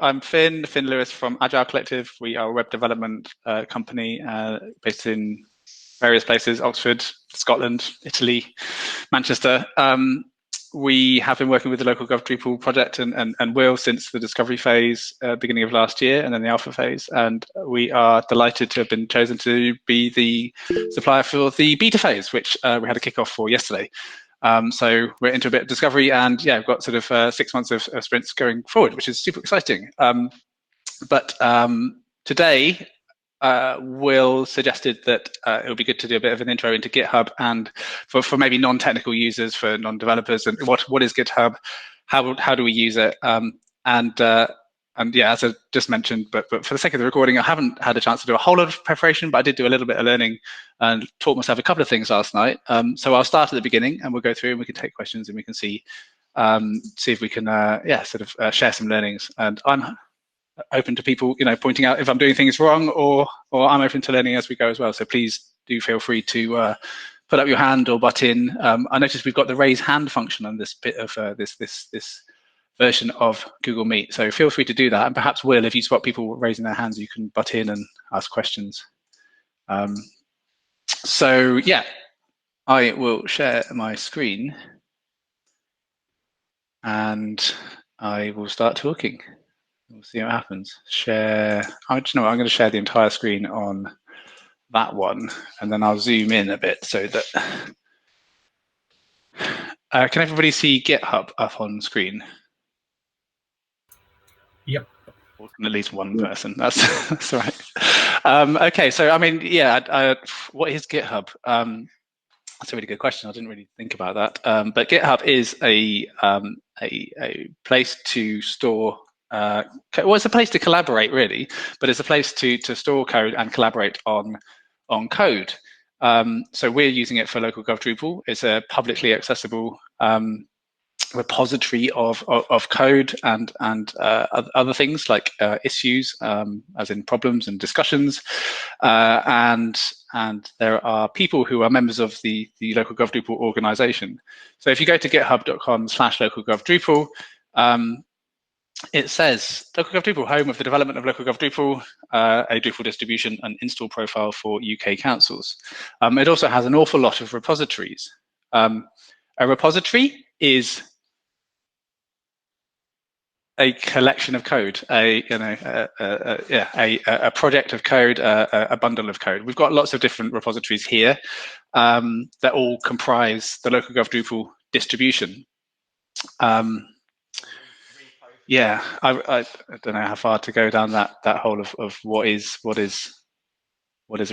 I'm Finn Lewis from Agile Collective. We are a web development company based in various places, Oxford, Scotland, Italy, Manchester. We have been working with the LocalGov Drupal project and will since the discovery phase, beginning of last year, and then the alpha phase. And we are delighted to have been chosen to be the supplier for the beta phase, which we had a kickoff for yesterday. So we're into a bit of discovery, and yeah, we've got sort of 6 months of sprints going forward, which is super exciting. But today, Will suggested that it would be good to do a bit of an intro into GitHub, and for maybe non-technical users, for non-developers, and what is GitHub, how do we use it, and yeah, as I just mentioned, but for the sake of the recording, I haven't had a chance to do a whole lot of preparation, but I did do a little bit of learning and taught myself a couple of things last night. So I'll start at the beginning, and we'll go through, and we can take questions, and we can see if we can yeah, sort of share some learnings. And I'm open to people, pointing out if I'm doing things wrong, or I'm open to learning as we go as well. So please do feel free to put up your hand or butt in. I noticed we've got the raise hand function on this bit of this version of Google Meet. So feel free to do that. And perhaps, Will, if you spot people raising their hands, you can butt in and ask questions. So yeah, I will share my screen and I will start talking. We'll see what happens. Share. I'm going to share the entire screen on that one, and then I'll zoom in a bit so that. Can everybody see GitHub up on screen? Yep. Or at least one person. That's all right. Okay, so I mean, yeah. What is GitHub? That's a really good question. I didn't really think about that. But GitHub is a place to store. Well, it's a place to collaborate, really, but it's a place to store code and collaborate on code. So we're using it for LocalGov Drupal. It's a publicly accessible repository of code and other things like issues, as in problems and discussions, and there are people who are members of the LocalGov Drupal organization. So if you go to github.com/localgovdrupal, it says LocalGov Drupal, home of the development of LocalGov Drupal, a Drupal distribution and install profile for UK councils. It also has an awful lot of repositories. A repository is a collection of code, a project of code, a bundle of code. We've got lots of different repositories here that all comprise the LocalGov Drupal distribution. Yeah, I don't know how far to go down that hole of what is a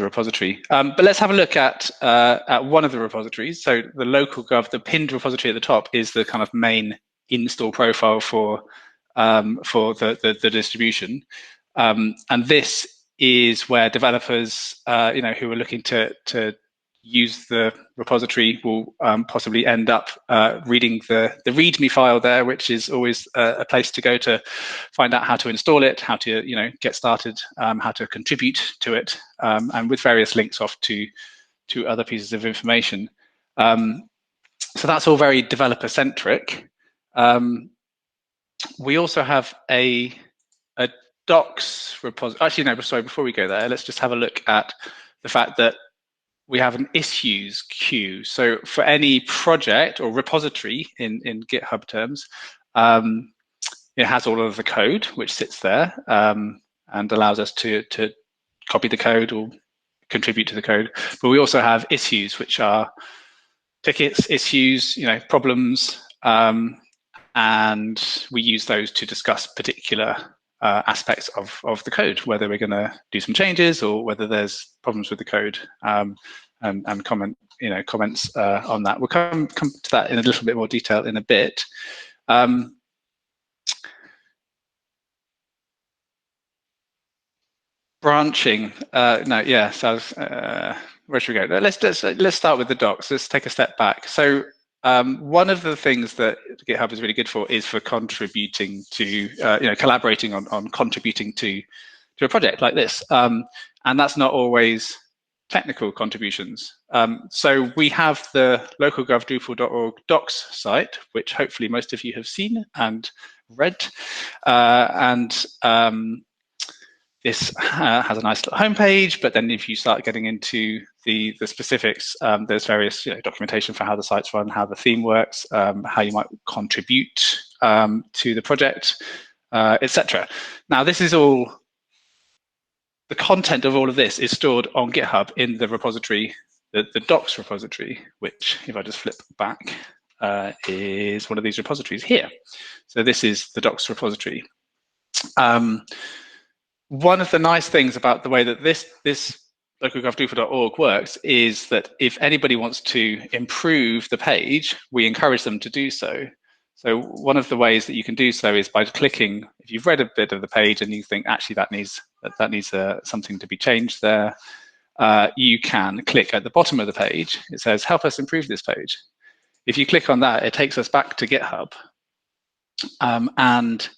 repository. But let's have a look at one of the repositories. So the LocalGov, the pinned repository at the top, is the kind of main install profile for the distribution, and this is where developers, who are looking to use the repository will possibly end up reading the README file there, which is always a place to go to find out how to install it, how to get started, how to contribute to it, and with various links off to other pieces of information. So that's all very developer centric. We also have a docs repository. Actually, no, sorry, before we go there, let's just have a look at the fact that we have an issues queue. So for any project or repository in GitHub terms, it has all of the code which sits there and allows us to copy the code or contribute to the code. But we also have issues, which are tickets, issues, problems, and we use those to discuss particular aspects of the code, whether we're going to do some changes or whether there's problems with the code, and comments on that. We'll come to that in a little bit more detail in a bit. Branching. No, yeah. So where should we go? Let's start with the docs. Let's take a step back. So one of the things that GitHub is really good for is for contributing to, collaborating on contributing to a project like this, and that's not always technical contributions. So we have the localgovdrupal.org docs site, which hopefully most of you have seen, and red. This has a nice little homepage, but then if you start getting into the specifics, there's various documentation for how the site's run, how the theme works, how you might contribute to the project, etc. Now, this is all, the content of all of this is stored on GitHub in the repository, the docs repository, which, if I just flip back, is one of these repositories here. So this is the docs repository. One of the nice things about the way that this localgovdrupal.org works is that if anybody wants to improve the page, we encourage them to do so. So one of the ways that you can do so is by clicking, if you've read a bit of the page and you think actually that needs something to be changed there, you can click at the bottom of the page. It says, help us improve this page. If you click on that, it takes us back to GitHub, and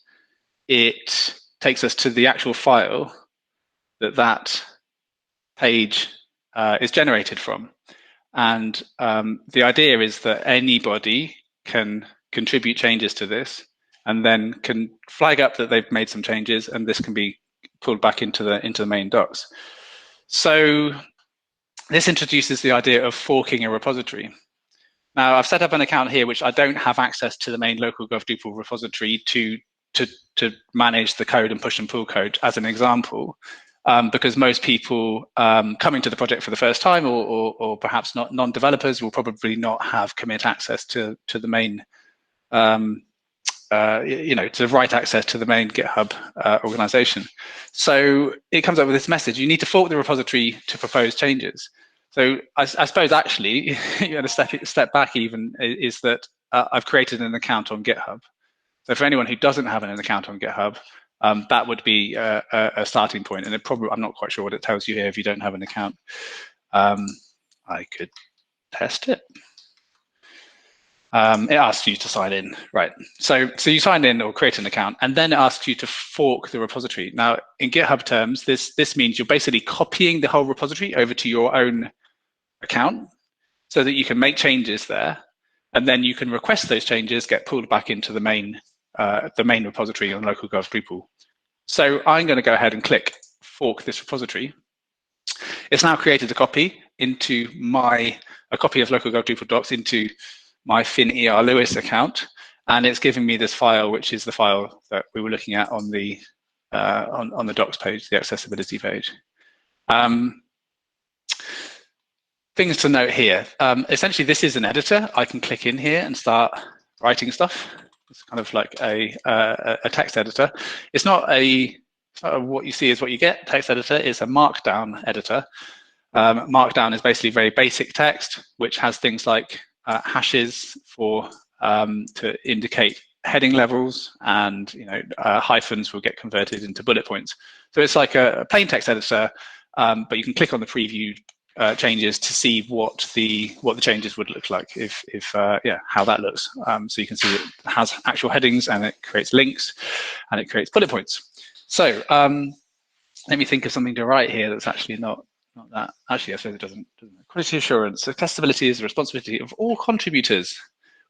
it takes us to the actual file that page is generated from. And the idea is that anybody can contribute changes to this and then can flag up that they've made some changes, and this can be pulled back into the main docs. So this introduces the idea of forking a repository. Now, I've set up an account here which I don't have access to the main LocalGov Drupal repository to manage the code and push and pull code as an example, because most people coming to the project for the first time, or perhaps not non-developers, will probably not have commit access to the main, to write access to the main GitHub organization. So it comes up with this message: you need to fork the repository to propose changes. So I suppose actually, a step back even is that I've created an account on GitHub. So for anyone who doesn't have an account on GitHub, that would be a starting point. And I'm not quite sure what it tells you here if you don't have an account. I could test it. It asks you to sign in, right? So you sign in or create an account, and then it asks you to fork the repository. Now, in GitHub terms, this means you're basically copying the whole repository over to your own account so that you can make changes there, and then you can request those changes get pulled back into the main repository on LocalGov Drupal. So I'm going to go ahead and click fork this repository. It's now created a copy of LocalGov Drupal docs into my FinER Lewis account, and it's giving me this file, which is the file that we were looking at on the docs page, the accessibility page. Things to note here. Essentially, this is an editor. I can click in here and start writing stuff. It's kind of like a text editor. It's not what you see is what you get text editor. It's a markdown editor. Markdown is basically very basic text, which has things like hashes to indicate heading levels, and hyphens will get converted into bullet points. So it's like a plain text editor, but you can click on the preview changes to see what the changes would look like how that looks. So you can see it has actual headings, and it creates links, and it creates bullet points. So let me think of something to write here that's actually not that. Actually, I suppose it doesn't. Quality assurance. Accessibility is the responsibility of all contributors.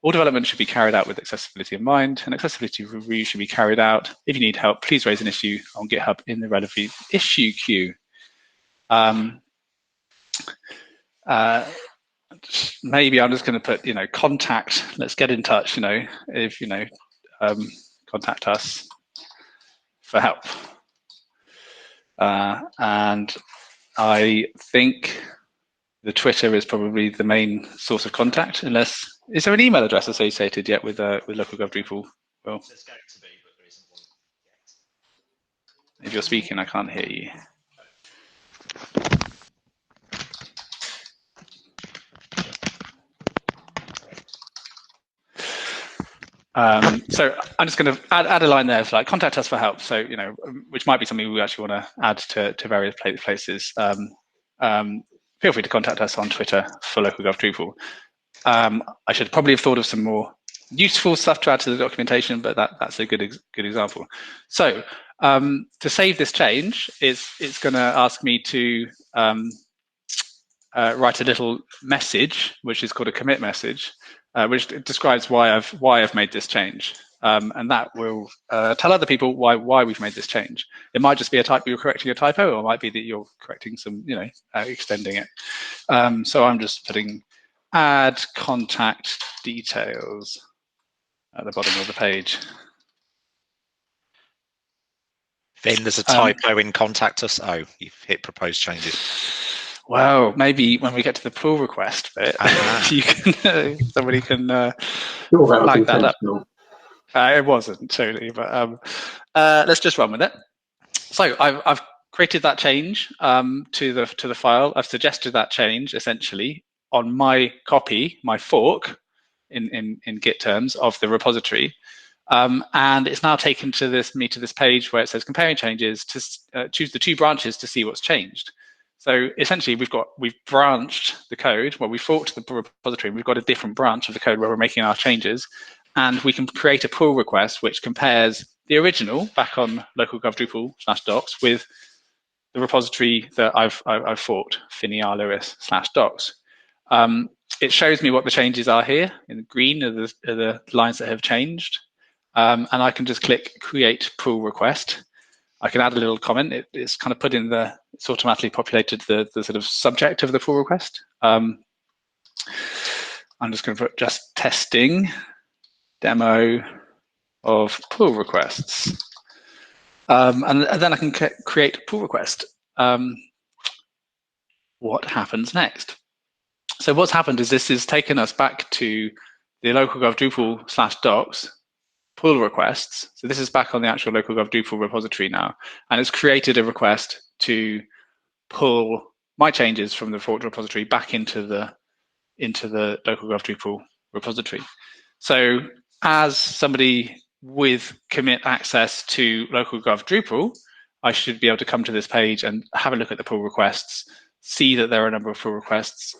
All development should be carried out with accessibility in mind, and accessibility review should be carried out. If you need help, please raise an issue on GitHub in the relevant issue queue. Maybe I'm just going to put, contact. Let's get in touch. If contact us for help. And I think the Twitter is probably the main source of contact. Unless, is there an email address associated yet with LocalGov Drupal? Well, there's going to be, but there isn't one yet. If you're speaking, I can't hear you. So I'm just going to add a line there, like contact us for help. So, which might be something we actually want to add to various places. Feel free to contact us on Twitter for LocalGov Drupal. I should probably have thought of some more useful stuff to add to the documentation, but that's a good example. So to save this change, it's going to ask me to write a little message, which is called a commit message, which describes why I've made this change. and that will tell other people why we've made this change. It might just be you're correcting a typo, or it might be that you're correcting some, extending it. So I'm just putting add contact details at the bottom of the page. Then there's a typo in contact us. Oh, you've hit propose changes. Well, maybe when we get to the pull request bit, you can somebody can flag that up. It wasn't totally, but let's just run with it. So I've created that change to the file. I've suggested that change essentially on my copy, my fork in Git terms of the repository. And it's now taken to this page where it says comparing changes to choose the 2 branches to see what's changed. So essentially, we've branched the code. Well, we forked the repository, and we've got a different branch of the code where we're making our changes, and we can create a pull request which compares the original back on LocalGov Drupal /docs with the repository that I've forked, finiar-lewis/docs. It shows me what the changes are here. In the green are the lines that have changed. And I can just click create pull request. I can add a little comment. It's kind of it's automatically populated the sort of subject of the pull request. I'm just going to put just testing demo of pull requests. And then I can create a pull request. What happens next? So what's happened is this has taken us back to the LocalGov Drupal /docs pull requests. So this is back on the actual LocalGov Drupal repository now, and it's created a request to pull my changes from the forked repository back into the LocalGov Drupal repository. So as somebody with commit access to LocalGov Drupal, I should be able to come to this page and have a look at the pull requests, see that there are a number of pull requests,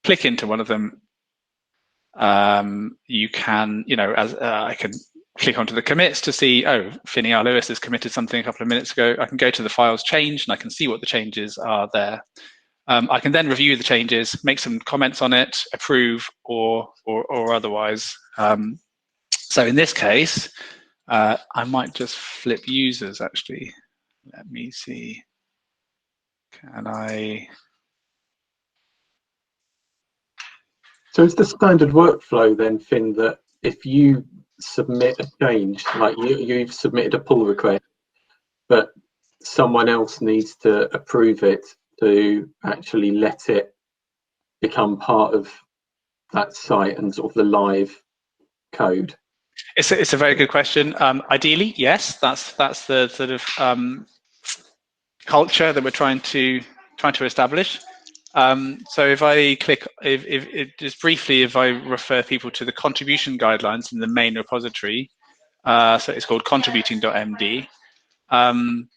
click into one of them. You can, I can click onto the commits to see, finiar-lewis has committed something a couple of minutes ago. I can go to the files changed, and I can see what the changes are there. I can then review the changes, make some comments on it, approve or otherwise. So in this case, I might just flip users actually. Let me see. Can I? So is the standard workflow then, Finn, that if you submit a change, like you've submitted a pull request, but someone else needs to approve it to actually let it become part of that site and sort of the live code? It's a very good question. Ideally, yes, that's the sort of culture that we're trying to establish. So if I click, just briefly, if I refer people to the contribution guidelines in the main repository, so it's called contributing.md.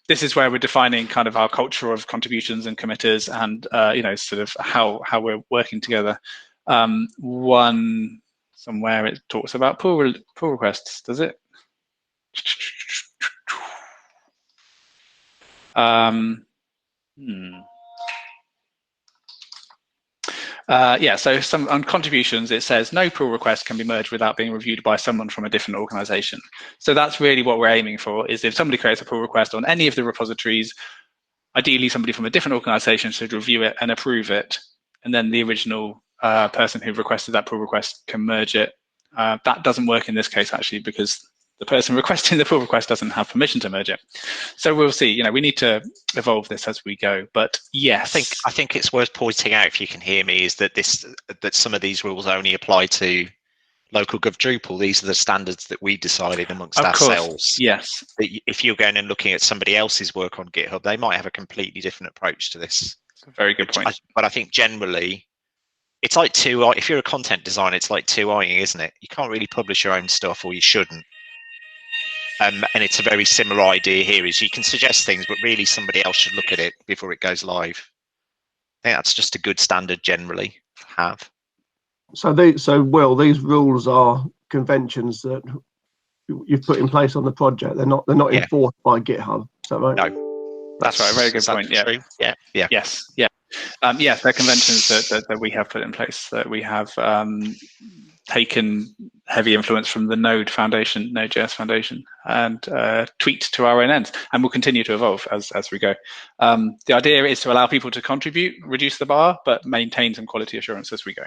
This is where we're defining kind of our culture of contributions and committers, and sort of how we're working together. Somewhere it talks about pull requests, does it? So on contributions, it says no pull request can be merged without being reviewed by someone from a different organization. So that's really what we're aiming for, is if somebody creates a pull request on any of the repositories, ideally somebody from a different organization should review it and approve it. And then the original person who requested that pull request can merge it. That doesn't work in this case, actually, because the person requesting the pull request doesn't have permission to merge it. So we'll see. We need to evolve this as we go. But yes, I think it's worth pointing out, if you can hear me, is that some of these rules only apply to LocalGov Drupal. These are the standards that we decided amongst ourselves. Yes. That if you're going and looking at somebody else's work on GitHub, they might have a completely different approach to this. That's a very good point. But I think generally, it's like if you're a content designer, it's like 2I'ing, isn't it? You can't really publish your own stuff, or you shouldn't. And it's a very similar idea here, is you can suggest things, but really somebody else should look at it before it goes live. I think that's just a good standard generally to have. So these rules are conventions that you've put in place on the project. They're not enforced by GitHub. Is that right? No, that's right. Very good point. Yeah. True? Yeah. Yes. Yeah. Yes, they're conventions that we have put in place, that we have taken heavy influence from the Node.js Foundation, and tweaked to our own ends, and will continue to evolve as we go. The idea is to allow people to contribute, reduce the bar, but maintain some quality assurance as we go.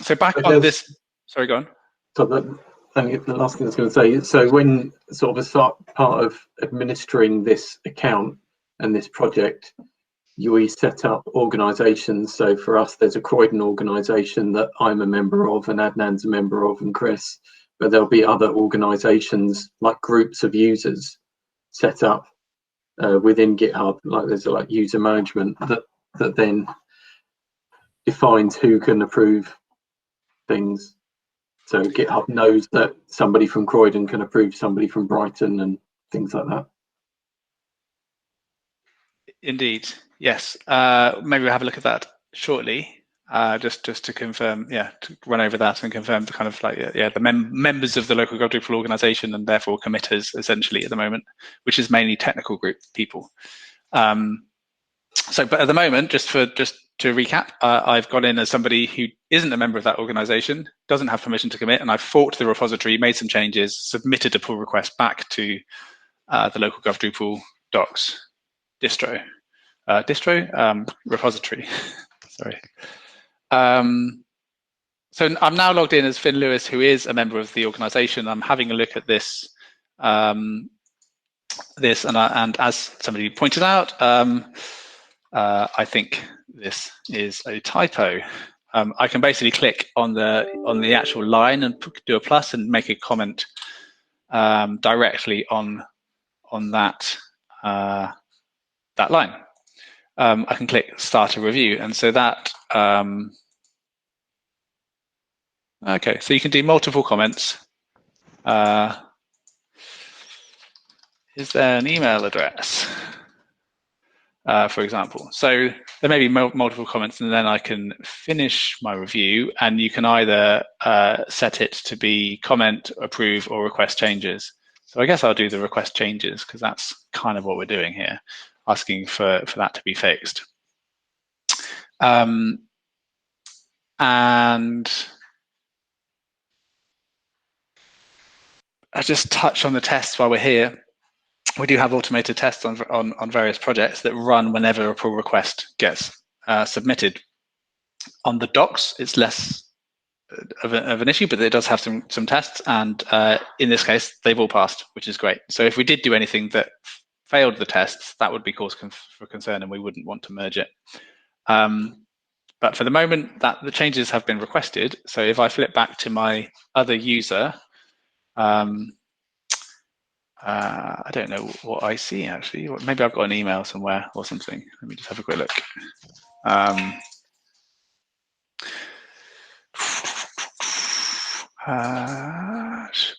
So back on this, sorry, go on. So the last thing I was going to say, so when sort of a part of administering this account and this project, we set up organisations. So for us, there's a Croydon organisation that I'm a member of, and Adnan's a member of, and Chris. But there'll be other organisations, like groups of users, set up within GitHub. Like there's like user management that then defines who can approve things. So GitHub knows that somebody from Croydon can approve somebody from Brighton and things like that. Indeed, yes. Maybe we'll have a look at that shortly. Just to confirm, to run over that and confirm the kind of like the members of the LocalGov Drupal organisation, and therefore committers essentially at the moment, which is mainly technical group people. But at the moment, just to recap, I've gone in as somebody who isn't a member of that organisation, doesn't have permission to commit, and I've forked the repository, made some changes, submitted a pull request back to the LocalGov Drupal docs repository. Sorry. So I'm now logged in as Finn Lewis, who is a member of the organisation. I'm having a look at this, and as somebody pointed out, I think this is a typo. I can basically click on the actual line and do a plus and make a comment directly on that that line. I can click start a review, and so that okay, so you can do multiple comments. Is there an email address, for example? So there may be multiple comments, and then I can finish my review, and you can either set it to be comment, approve, or request changes. So I guess I'll do the request changes, because that's kind of what we're doing here, asking for that to be fixed. And I'll just touch on the tests while we're here. We do have automated tests on various projects that run whenever a pull request gets submitted. On the docs, it's less of an issue, but it does have some tests, and in this case, they've all passed, which is great. So if we did do anything that failed the tests, that would be cause for concern, and we wouldn't want to merge it. But for the moment, the changes have been requested. So if I flip back to my other user, I don't know what I see actually. Maybe I've got an email somewhere or something. Let me just have a quick look.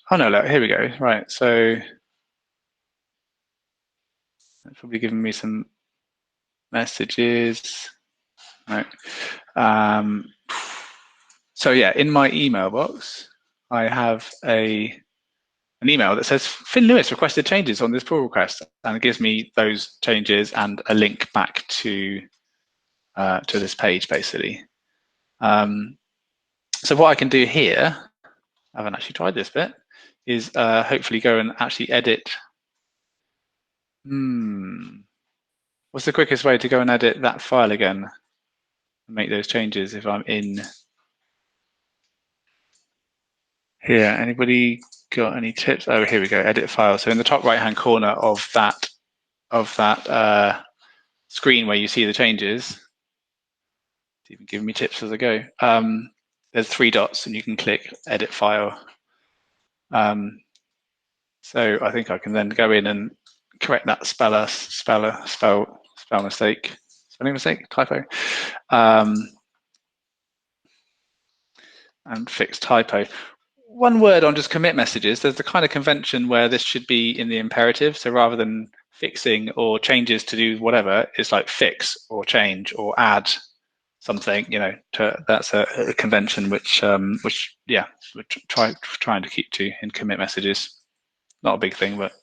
Oh no, look, here we go. Right, so it's probably giving me some messages. Right. So yeah, in my email box, I have an email that says Finn Lewis requested changes on this pull request, and it gives me those changes and a link back to this page, basically. So what I can do here, I haven't actually tried this bit, is hopefully go and actually edit. What's the quickest way to go and edit that file again and make those changes if I'm in here? Anybody got any tips? Oh, here we go, edit file. So in the top right-hand corner of that screen where you see the changes, it's even giving me tips as I go. There's 3 dots, and you can click edit file. So I think I can then go in and correct that spelling mistake, typo, and fix typo. One word on just commit messages. There's the kind of convention where this should be in the imperative. So rather than fixing or changes to do whatever, it's like fix or change or add something. That's a convention which we're trying to keep to in commit messages. Not a big thing, but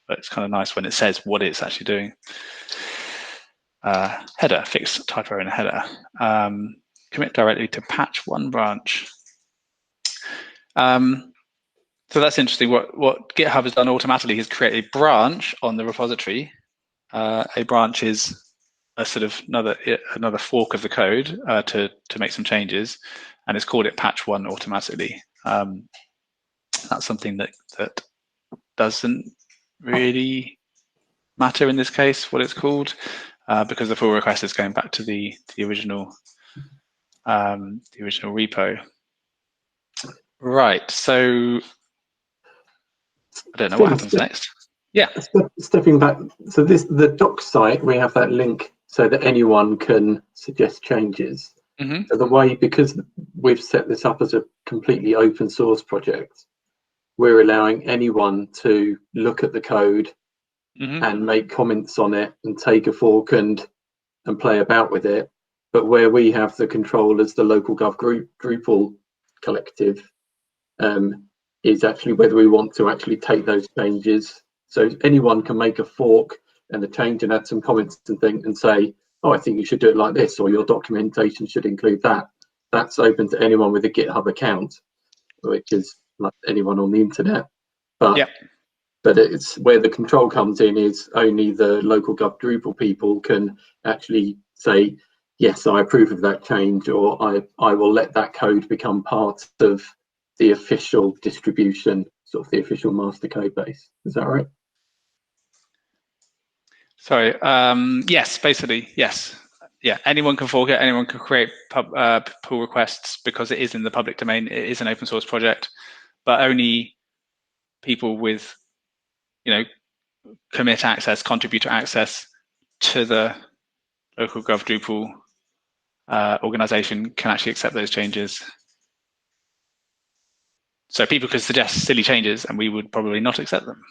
it's kind of nice when it says what it's actually doing. Header, fix typo in a header. Commit directly to patch 1 branch. So that's interesting. What GitHub has done automatically is create a branch on the repository. A branch is a sort of another fork of the code to make some changes, and it's called it patch 1 automatically. That's something that doesn't really matter in this case what it's called, because the pull request is going back to the original repo. Right. So I don't know what happens next. Yeah. Stepping back, so the doc site, we have that link so that anyone can suggest changes. Mm-hmm. So the way, because we've set this up as a completely open source project, we're allowing anyone to look at the code and make comments on it and take a fork and play about with it. But where we have the control as the LocalGov Drupal collective is actually whether we want to actually take those changes. So anyone can make a fork and a change and add some comments and say, oh, I think you should do it like this, or your documentation should include that. That's open to anyone with a GitHub account, which is like anyone on the internet. But but it's where the control comes in is only the LocalGov Drupal people can actually say, yes, I approve of that change, or I will let that code become part of the official distribution, sort of the official master code base. Is that right? Sorry. Yes, basically, yes. Yeah, anyone can fork it. Anyone can create pull requests because it is in the public domain. It is an open source project, but only people with, commit access, contributor access to the LocalGov Drupal organization can actually accept those changes. So people could suggest silly changes, and we would probably not accept them.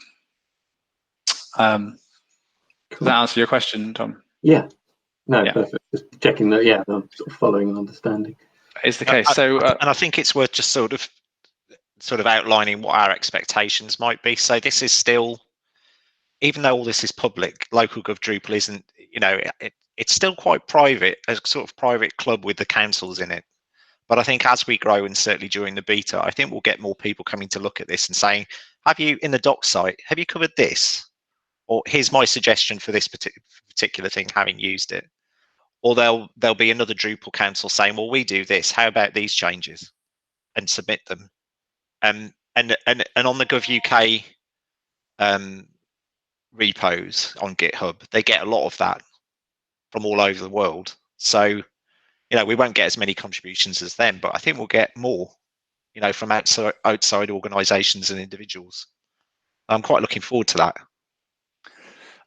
Does that answer your question, Tom? Yeah. No, yeah. Perfect. Just checking that. Yeah, I'm sort of following and understanding. Is the case. And I think it's worth just sort of outlining what our expectations might be. So this is still, even though all this is public, LocalGov Drupal isn't. It's still quite private, a sort of private club with the councils in it. But I think as we grow, and certainly during the beta, I think we'll get more people coming to look at this and saying, have you, in the doc site, have you covered this? Or here's my suggestion for this particular thing, having used it. Or there'll be another Drupal council saying, well, we do this. How about these changes? And submit them. And on the Gov UK repos on GitHub, they get a lot of that from all over the world. So, we won't get as many contributions as them, but I think we'll get more, from outside organisations and individuals. I'm quite looking forward to that.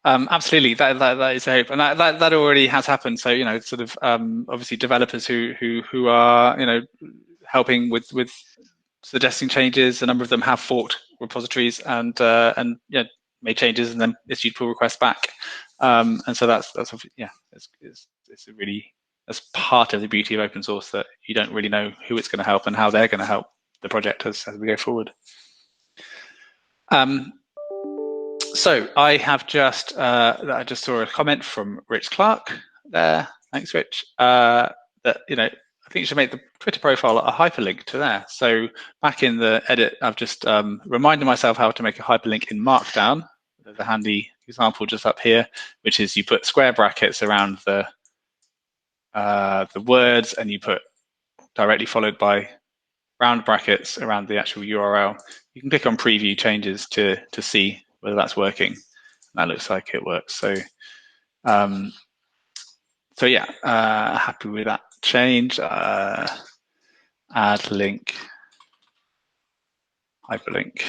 Absolutely, that is a hope, and that already has happened. So sort of obviously developers who are helping with suggesting changes. A number of them have forked repositories and made changes and then issued pull requests back. And so that's it's a really, that's part of the beauty of open source, that you don't really know who it's going to help and how they're going to help the project as we go forward. So I have I just saw a comment from Rich Clark there. Thanks, Rich. That I think you should make the Twitter profile a hyperlink to there. So back in the edit, I've just reminded myself how to make a hyperlink in Markdown. There's a handy example just up here, which is you put square brackets around the words, and you put directly followed by round brackets around the actual URL. You can click on preview changes to see whether that's working. That looks like it works. So yeah, happy with that change. Add link, hyperlink.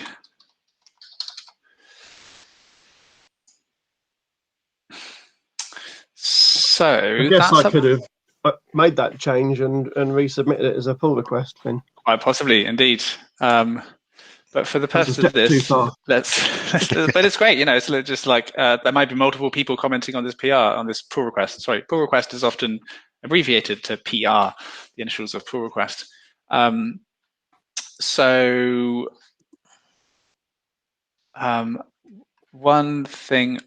So I guess I could have made that change and resubmitted it as a pull request then. Quite possibly, indeed. But for the purpose of this, let's but it's great, it's just like there might be multiple people commenting on this PR, on this pull request. Sorry, pull request is often abbreviated to PR, the initials of pull request. So one thing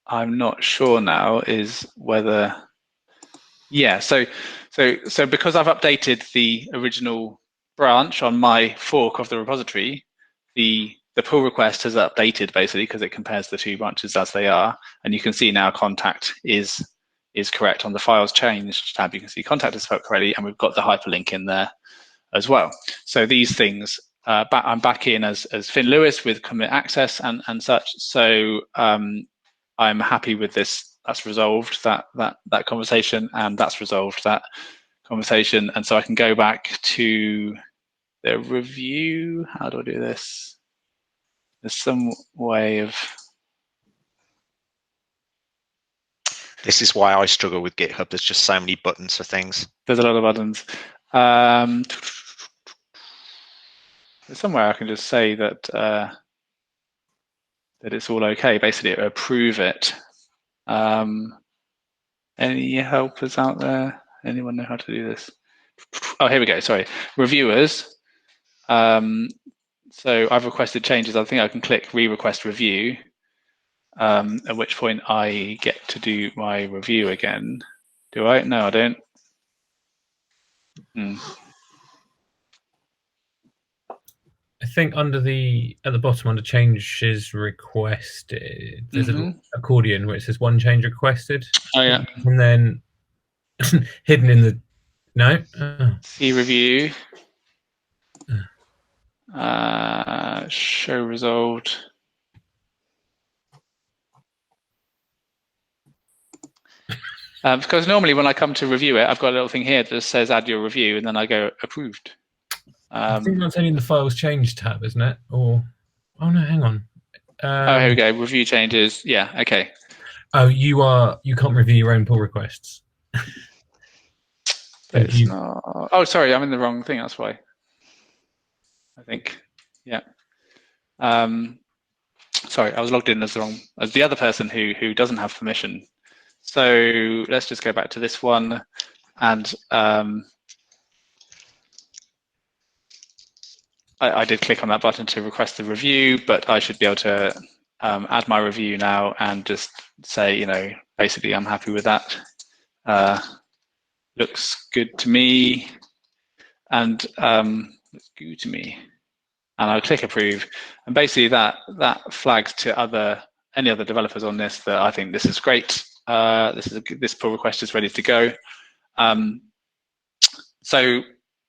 I'm not sure now is whether, so because I've updated the original branch on my fork of the repository, the pull request has updated basically because it compares the two branches as they are, and you can see now contact is correct on the files changed tab. You can see contact is spelled correctly, and we've got the hyperlink in there as well. So these things, I'm back in as Finn Lewis with commit access and such. So I'm happy with this. That's resolved that conversation, and that's resolved that conversation. And so I can go back to the review. How do I do this? There's some way of. This is why I struggle with GitHub. There's just so many buttons for things. There's a lot of buttons. There's somewhere I can just say that that it's all okay. Basically, approve it. Any helpers out there? Anyone know how to do this? Oh, here we go. Sorry, reviewers. So I've requested changes. I think I can click re-request review. At which point I get to do my review again. Do I? No, I don't. I think under at the bottom under changes requested, there's an accordion where it says one change requested. Oh yeah. And then hidden in the See review. Show resolved. Because normally when I come to review it, I've got a little thing here that says add your review, and then I go approved. I think that's only in the files changed tab, isn't it? Or oh no, hang on. Oh, here we go. Review changes. Yeah. Okay. Oh, you can't review your own pull requests. It's not. Oh, sorry, I'm in the wrong thing. That's why. I think. Yeah. Sorry, I was logged in as the other person who doesn't have permission. So let's just go back to this one, and I did click on that button to request the review, but I should be able to add my review now and just say, basically I'm happy with that. Looks good to me, and looks good to me. And I'll click approve, and basically that flags to any other developers on this that I think this is great. This pull request is ready to go. So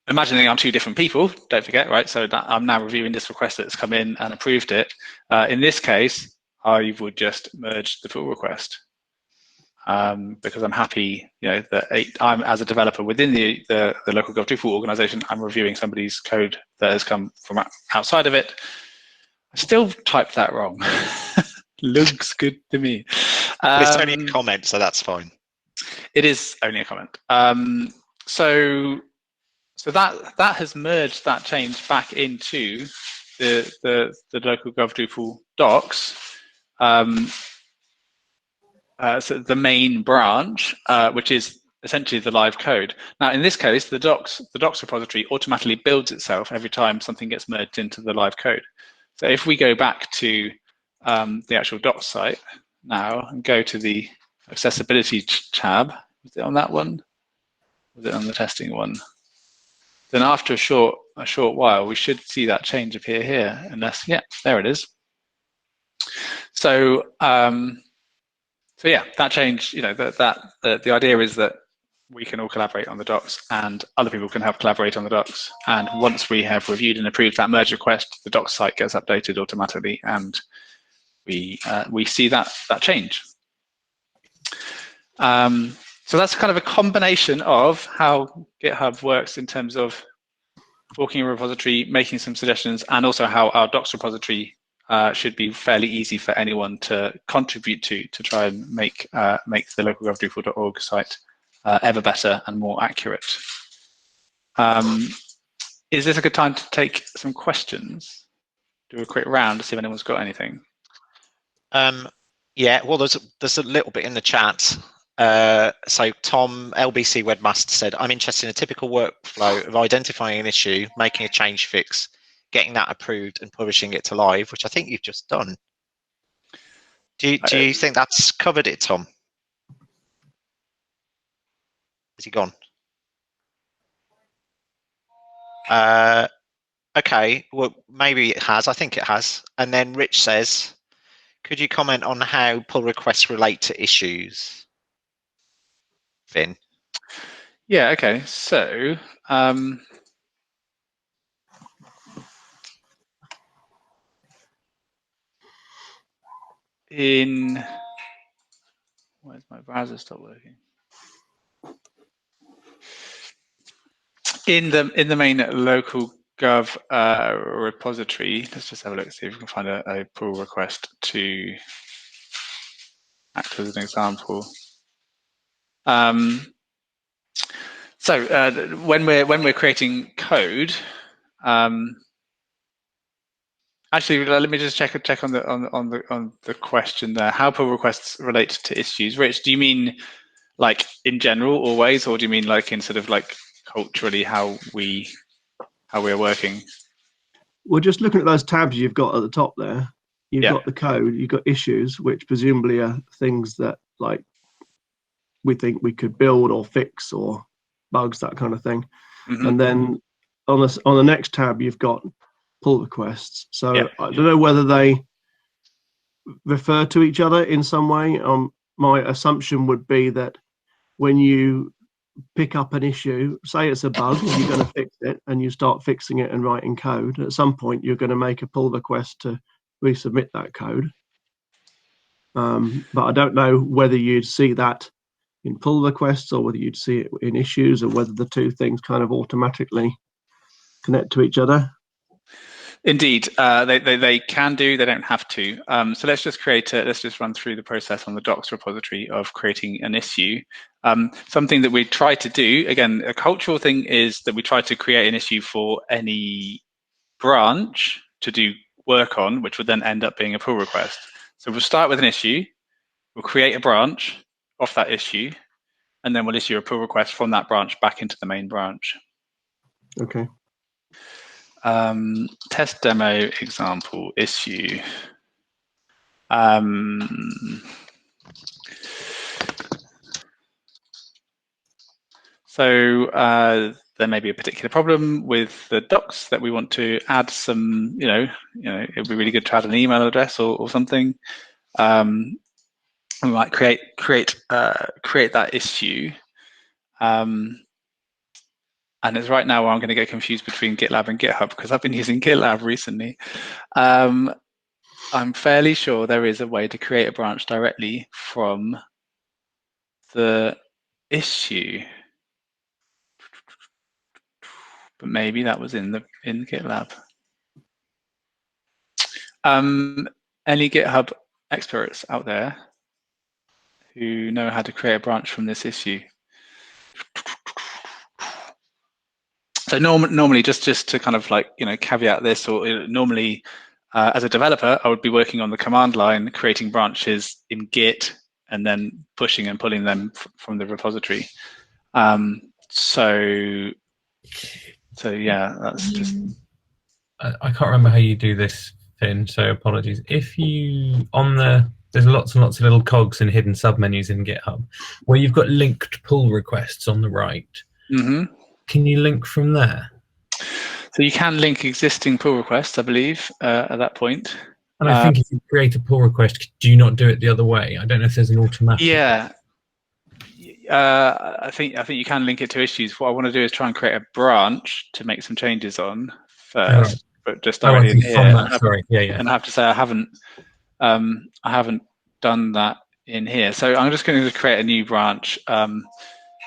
imagining I'm two different people, don't forget, right? So that I'm now reviewing this request that's come in and approved it. In this case, I would just merge the pull request because I'm happy, that I'm as a developer within the LocalGov Drupal organization, I'm reviewing somebody's code that has come from outside of it. I still typed that wrong. Looks good to me. It's only a comment, so that's fine. It is only a comment. So that has merged that change back into the LocalGov Drupal docs. So the main branch, which is essentially the live code. Now, in this case, the docs repository automatically builds itself every time something gets merged into the live code. So if we go back to the actual docs site now and go to the accessibility tab, was it on that one? Was it on the testing one? Then after a short while, we should see that change appear here. Unless, yeah, there it is. So yeah, that change. The idea is that we can all collaborate on the docs, and other people can help collaborate on the docs. And once we have reviewed and approved that merge request, the docs site gets updated automatically, and we see that change. So that's kind of a combination of how GitHub works in terms of forking a repository, making some suggestions, and also how our docs repository should be fairly easy for anyone to contribute to try and make the localgovdrupal.org site ever better and more accurate. Is this a good time to take some questions? Do a quick round to see if anyone's got anything. Yeah, well, there's a little bit in the chat. So Tom, LBC Webmaster, said, I'm interested in a typical workflow of identifying an issue, making a change fix, getting that approved and publishing it to live, which I think you've just done. Do you think that's covered it, Tom? Is he gone? Okay, well, maybe it has. I think it has. And then Rich says, could you comment on how pull requests relate to issues? Finn? Yeah, okay. So why is my browser stop working? In the main LocalGov repository, let's just have a look, see if we can find a pull request to act as an example. So when we're creating code, actually, let me just check on the question there. How pull requests relate to issues? Rich, do you mean like in general always, or do you mean like in sort of like culturally how we're working? We're just looking at those tabs you've got at the top there. You've Yeah. got the code, you've got issues, which presumably are things that like we think we could build or fix, or bugs, that kind of thing. Mm-hmm. And then on the next tab, you've got pull requests. So Yeah. I don't know whether they refer to each other in some way. My assumption would be that when you pick up an issue, say it's a bug and you're going to fix it, and you start fixing it and writing code, at some point you're going to make a pull request to resubmit that code. But I don't know whether you'd see that in pull requests or whether you'd see it in issues, or whether the two things kind of automatically connect to each other. Indeed, they can do. They don't have to. So let's just run through the process on the docs repository of creating an issue. Something that we try to do, again, a cultural thing, is that we try to create an issue for any branch to do work on, which would then end up being a pull request. So we'll start with an issue, we'll create a branch off that issue, and then we'll issue a pull request from that branch back into the main branch. Okay. Test demo example issue. So there may be a particular problem with the docs that we want to add some, it'd be really good to add an email address or something. We might create that issue. And it's right now where I'm going to get confused between GitLab and GitHub, because I've been using GitLab recently. I'm fairly sure there is a way to create a branch directly from the issue, but maybe that was in GitLab. Any GitHub experts out there who know how to create a branch from this issue? So normally, just to kind of like caveat this, or normally as a developer, I would be working on the command line, creating branches in Git, and then pushing and pulling them from the repository. So yeah, that's just. I can't remember how you do this, Finn, so apologies. If you there's lots and lots of little cogs and hidden submenus in GitHub where you've got linked pull requests on the right. Mm-hmm. Can you link from there? So you can link existing pull requests, I believe, at that point. And I think if you create a pull request, do you not do it the other way? I don't know if there's an automatic. Yeah. I think you can link it to issues. What I want to do is try and create a branch to make some changes on first, but just directly in here. And I have to say I haven't done that in here. So I'm just going to create a new branch, and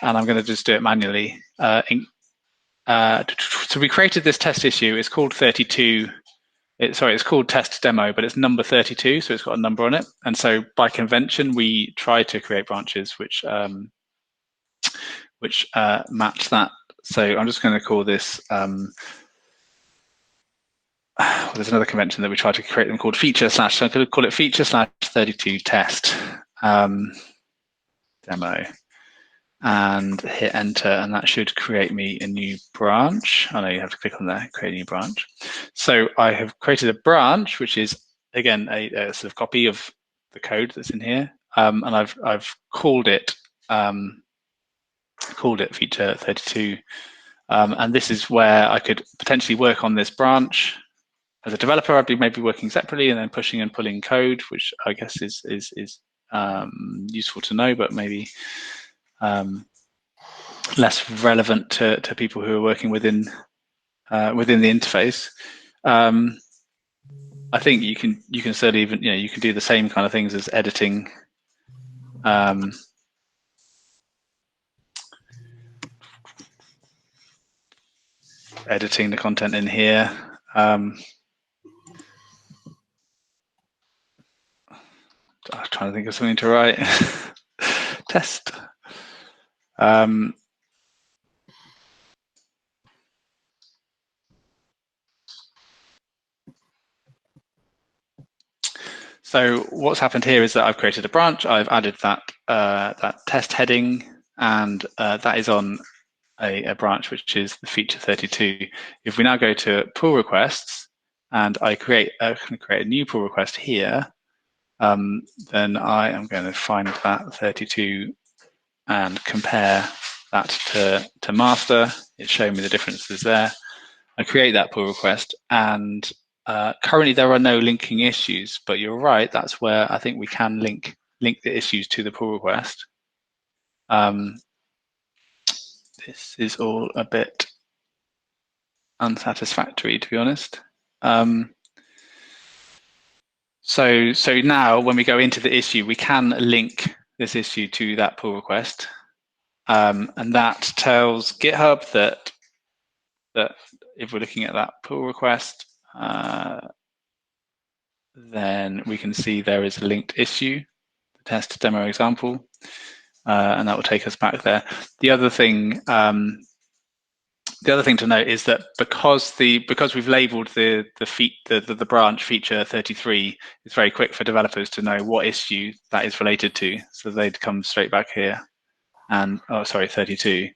I'm going to just do it manually. So we created this test issue. It's called 32. It's called test demo, but it's number 32, so it's got a number on it. And so by convention, we try to create branches which match that. So I'm just going to call this. There's another convention that we try to create them called feature/. So I'm going to call it feature/32 test demo, and hit enter, and that should create me a new branch. I know you have to click on there, create a new branch. So I have created a branch, which is again a sort of copy of the code that's in here, and I've called it feature32 And this is where I could potentially work on this branch. As a developer, I'd be maybe working separately and then pushing and pulling code, which I guess is useful to know, but maybe less relevant to people who are working within the interface. I think you can certainly even you can do the same kind of things as editing. Editing the content in here. I'm trying to think of something to write. Test. So what's happened here is that I've created a branch. I've added that that test heading, and that is on a branch which is the feature 32. If we now go to pull requests, and I create a new pull request here, then I am going to find that 32 and compare that to master. It's showing me the differences there. I create that pull request, and currently there are no linking issues, but you're right, that's where I think we can link the issues to the pull request. This is all a bit unsatisfactory, to be honest. So now when we go into the issue, we can link this issue to that pull request. And that tells GitHub that if we're looking at that pull request, then we can see there is a linked issue, the test demo example, and that will take us back there. The other thing to note is that because we've labelled the branch feature 33, it's very quick for developers to know what issue that is related to, so they'd come straight back here, and 32.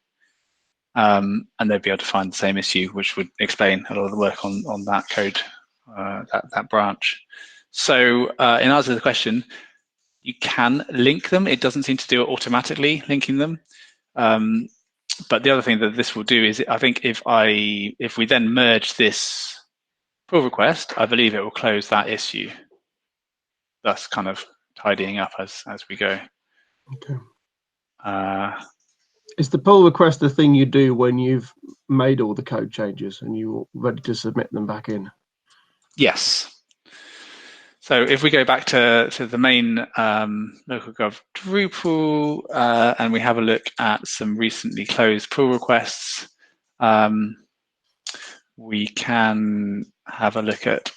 And they'd be able to find the same issue, which would explain a lot of the work on that code, that branch. So in answer to the question, you can link them. It doesn't seem to do it automatically, linking them. But the other thing that this will do is, I think if we then merge this pull request, I believe it will close that issue, thus kind of tidying up as we go. Okay. Is the pull request the thing you do when you've made all the code changes and you're ready to submit them back in? Yes. So if we go back to the main LocalGov Drupal and we have a look at some recently closed pull requests, we can have a look at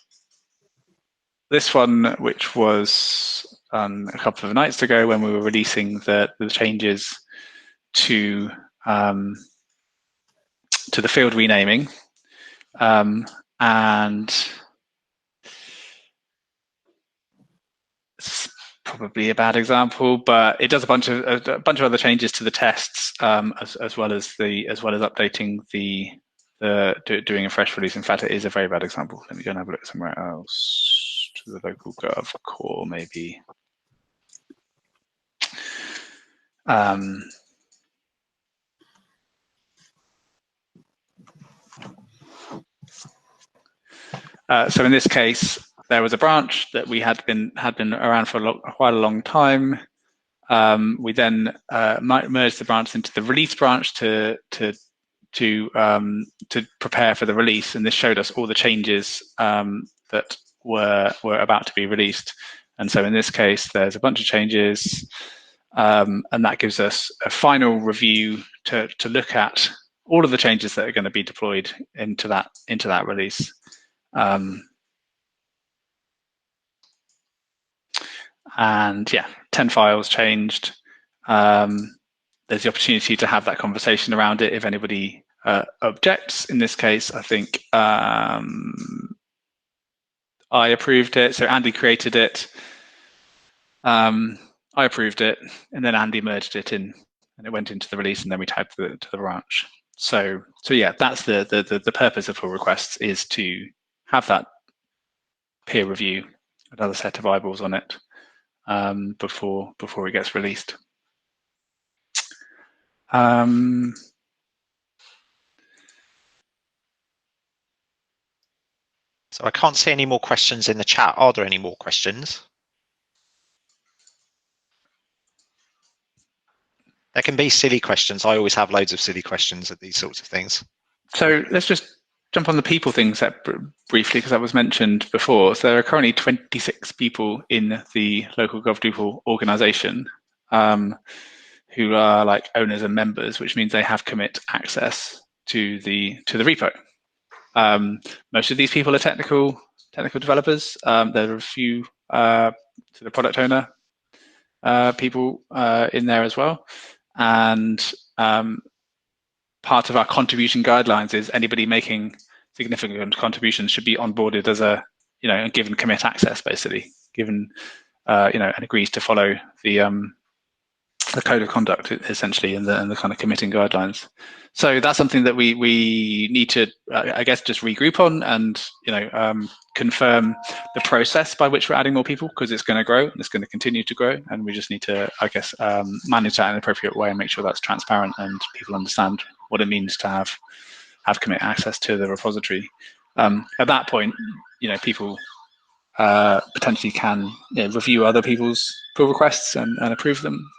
this one, which was a couple of nights ago when we were releasing the changes to the field renaming, and it's probably a bad example, but it does a bunch of other changes to the tests, as well as updating doing a fresh release. In fact, it is a very bad example. Let me go and have a look somewhere else, to the LocalGov core maybe. So in this case, there was a branch that we had been around for quite a long time. We then merged the branch into the release branch to prepare for the release, and this showed us all the changes that were about to be released. And so in this case, there's a bunch of changes, and that gives us a final review to look at all of the changes that are going to be deployed into that release. And yeah, 10 files changed. There's the opportunity to have that conversation around it if anybody objects. In this case, I think I approved it. So Andy created it. I approved it, and then Andy merged it in, and it went into the release, and then we tagged it to the branch. So yeah, that's the purpose of pull requests, is to have that peer review, another set of eyeballs on it before it gets released. So I can't see any more questions in the chat. Are there any more questions? There can be silly questions. I always have loads of silly questions at these sorts of things. So let's just jump on the people thing briefly, because that was mentioned before. So there are currently 26 people in the LocalGov Drupal organization who are like owners and members, which means they have commit access to the repo. Most of these people are technical developers. There are a few sort of product owner people in there as well, and part of our contribution guidelines is anybody making significant contributions should be onboarded as a, and given commit access, basically, given and agrees to follow the code of conduct, essentially, and the kind of committing guidelines. So that's something that we need to, I guess, just regroup on and confirm the process by which we're adding more people, because it's going to grow and it's going to continue to grow, and we just need to, I guess, manage that in an appropriate way and make sure that's transparent and people understand what it means to have commit access to the repository. At that point, people potentially can review other people's pull requests and approve them.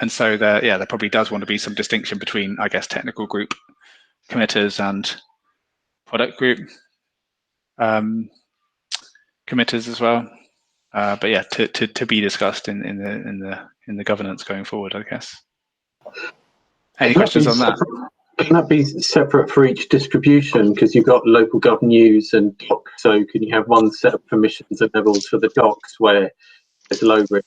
And so there probably does want to be some distinction between, I guess, technical group committers and product group committers as well. But yeah, to be discussed in the governance going forward, I guess. Any questions on that? Can that be separate for each distribution? Because you've got LocalGov News and Doc. So can you have one set of permissions and levels for the docs where there's low risk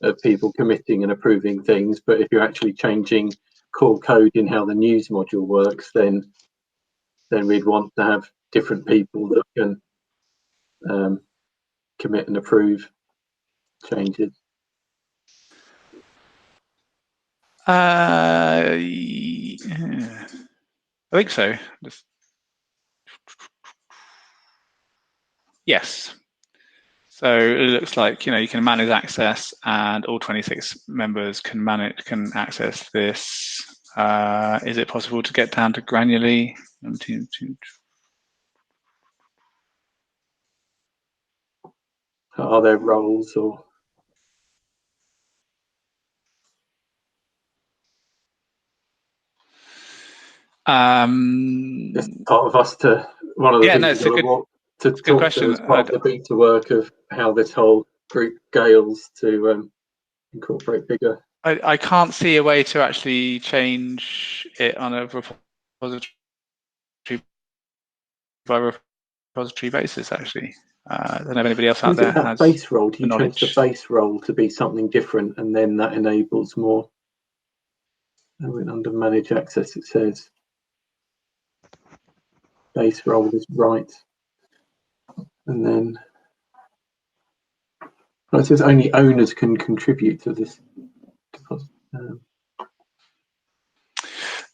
of people committing and approving things, but if you're actually changing core code in how the news module works, then we'd want to have different people that can commit and approve changes. I think so. Yes. So it looks like you can manage access, and all 26 members can access this. Is it possible to get down to granularly? Are there roles or? It's part of us to one of the things it's a good question. As part of the beta work of how this whole group scales to incorporate bigger. I can't see a way to actually change it on a repository by repository basis. Actually, I don't know if anybody else out there has base role. Do you knowledge. change the base role to be something different, and then that enables more? And under manage access, it says base role is right, and then it says only owners can contribute to this deposit.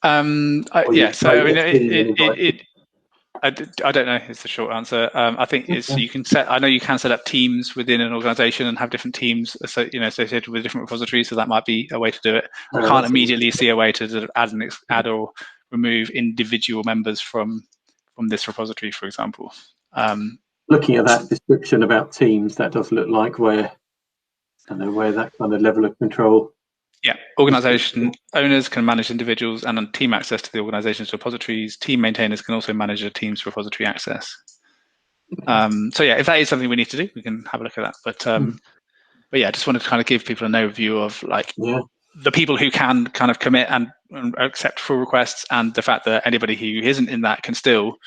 Yeah, so I mean, I don't know. Is the short answer. I think it's you can set. I know you can set up teams within an organization and have different teams, associated with different repositories. So that might be a way to do it. I can't immediately see a way to sort of add or remove individual members from this repository, for example. Looking at that description about teams, that does look like where that kind of level of control. Yeah, organization owners can manage individuals and team access to the organization's repositories. Team maintainers can also manage a team's repository access. So yeah, if that is something we need to do, we can have a look at that. But yeah, I just wanted to kind of give people an overview of the people who can kind of commit and accept pull requests, and the fact that anybody who isn't in that can still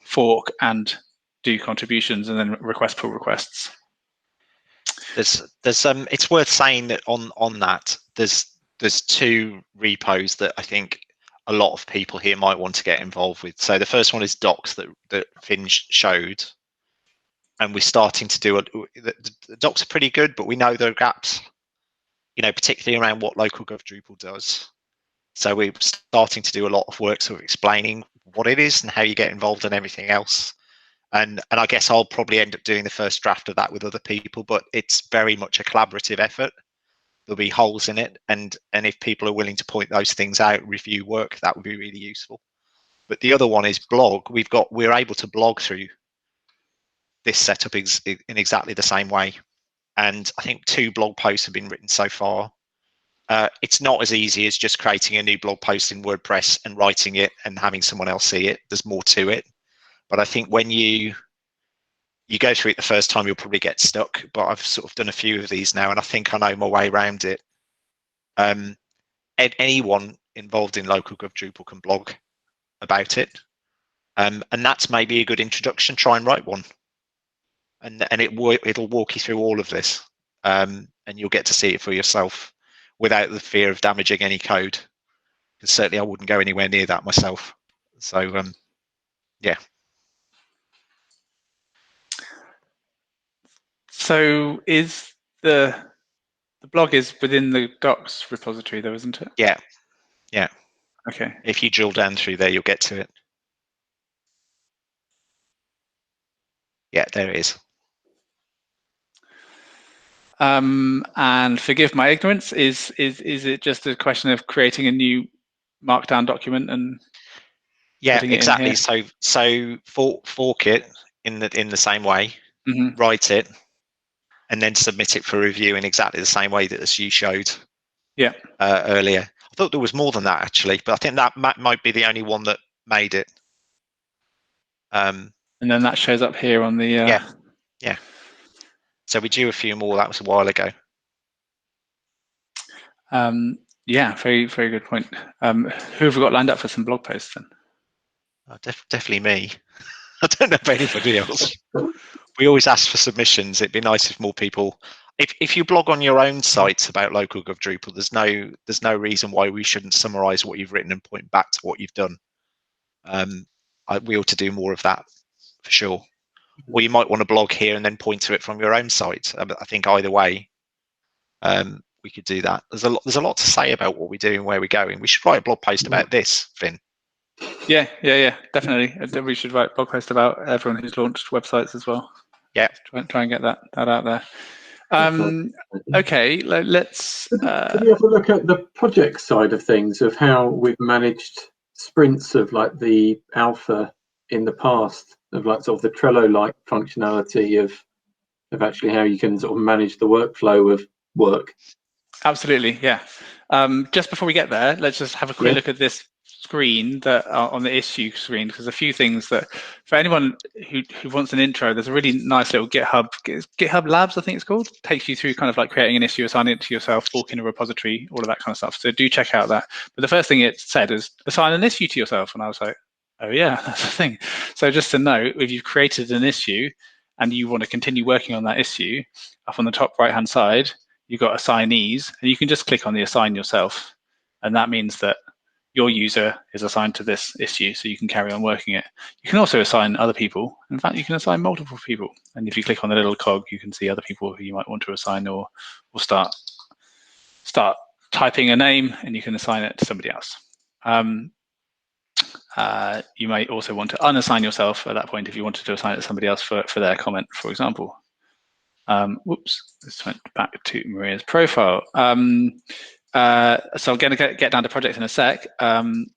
fork and do contributions and then request pull requests. There's it's worth saying that on that there's two repos that I think a lot of people here might want to get involved with. So the first one is docs that Finn showed, and we're starting to do the docs are pretty good, but we know there are gaps, particularly around what LocalGov Drupal does. So we're starting to do a lot of work sort of explaining what it is and how you get involved and everything else. And I guess I'll probably end up doing the first draft of that with other people, but it's very much a collaborative effort. There'll be holes in it, and if people are willing to point those things out, review work, that would be really useful. But the other one is blog. We're able to blog through this setup in exactly the same way. And I think 2 blog posts have been written so far. It's not as easy as just creating a new blog post in WordPress and writing it and having someone else see it. There's more to it. But I think when you go through it the first time, you'll probably get stuck. But I've sort of done a few of these now, and I think I know my way around it. Anyone involved in LocalGov Drupal can blog about it. And that's maybe a good introduction. Try and write one. And it'll walk you through all of this, and you'll get to see it for yourself without the fear of damaging any code. Because certainly I wouldn't go anywhere near that myself. So yeah. So is the blog is within the docs repository though, isn't it? Yeah. Yeah. Okay. If you drill down through there, you'll get to it. Yeah, there it is. And forgive my ignorance, is it just a question of creating a new markdown document and putting exactly. it in here? So fork it in the same way, write it, and then submit it for review in exactly the same way that as you showed earlier. I thought there was more than that actually, but I think that might be the only one that made it. And then that shows up here on the yeah. So we do a few more. That was a while ago. Yeah, very, very good point. Who have we got lined up for some blog posts then? Definitely me. I don't know about anybody else. We always ask for submissions. It'd be nice if more people. If you blog on your own sites about LocalGov Drupal, there's no reason why we shouldn't summarise what you've written and point back to what you've done. We ought to do more of that for sure. Or you might want to blog here and then point to it from your own site. I think either way, we could do that. There's a lot to say about what we do and where we're going. We should write a blog post about this, Finn. Yeah, definitely. We should write a blog post about everyone who's launched websites as well. Yeah. Try and get that out there. Okay, let's. Can you have a look at the project side of things, of how we've managed sprints of like the alpha in the past, of like sort of the Trello-like functionality of actually how you can sort of manage the workflow of work? Absolutely, yeah. Just before we get there, let's just have a quick look at this screen that on the issue screen, because a few things that for anyone who wants an intro, there's a really nice little GitHub Labs, I think it's called, takes you through kind of like creating an issue, assigning it to yourself, forking a repository, all of that kind of stuff. So do check out that. But the first thing it said is assign an issue to yourself, and I was like, oh yeah, that's the thing. So just to know, if you've created an issue and you want to continue working on that issue, up on the top right hand side you've got assignees, and you can just click on the assign yourself, and that means that your user is assigned to this issue, so you can carry on working it. You can also assign other people. In fact, you can assign multiple people. And if you click on the little cog, you can see other people who you might want to assign, or start typing a name, and you can assign it to somebody else. You might also want to unassign yourself at that point if you wanted to assign it to somebody else for their comment, for example. Whoops, this went back to Maria's profile. So I'm going to get down to projects in a sec, and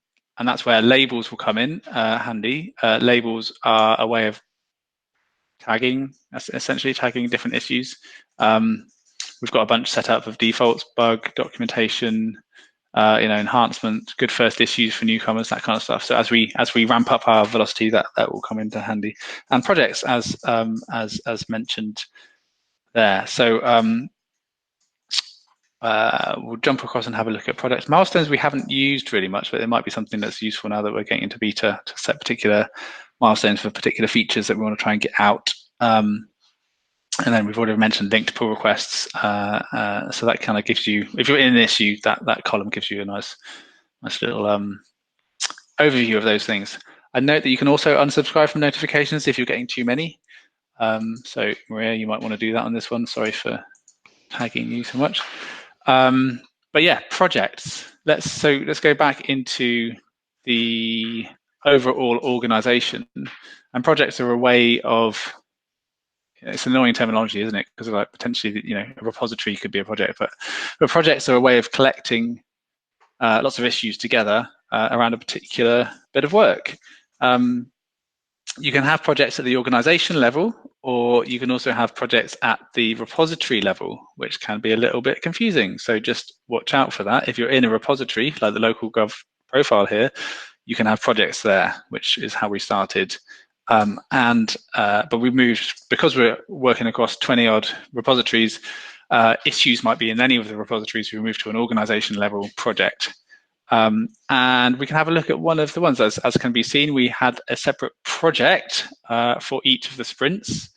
that's where labels will come in handy. Labels are a way of tagging, essentially tagging different issues. We've got a bunch set up of defaults, bug, documentation, enhancement, good first issues for newcomers, that kind of stuff. So as we ramp up our velocity, that will come into handy. And projects, as mentioned there. So we'll jump across and have a look at projects. Milestones we haven't used really much, but it might be something that's useful now that we're getting into beta, to set particular milestones for particular features that we want to try and get out. And then we've already mentioned linked pull requests. So that kind of gives you, if you're in an issue, that column gives you a nice little overview of those things. I note that you can also unsubscribe from notifications if you're getting too many. So Maria, you might want to do that on this one. Sorry for tagging you so much. But yeah, projects. Let's go back into the overall organization. And projects are a way of, it's an annoying terminology, isn't it? Because like potentially, a repository could be a project, but projects are a way of collecting lots of issues together around a particular bit of work. You can have projects at the organization level, or you can also have projects at the repository level, which can be a little bit confusing. So just watch out for that. If you're in a repository, like the LocalGov profile here, you can have projects there, which is how we started. But we moved, because we're working across 20 odd repositories, issues might be in any of the repositories. We moved to an organization level project. And we can have a look at one of the ones. As can be seen, we had a separate project for each of the sprints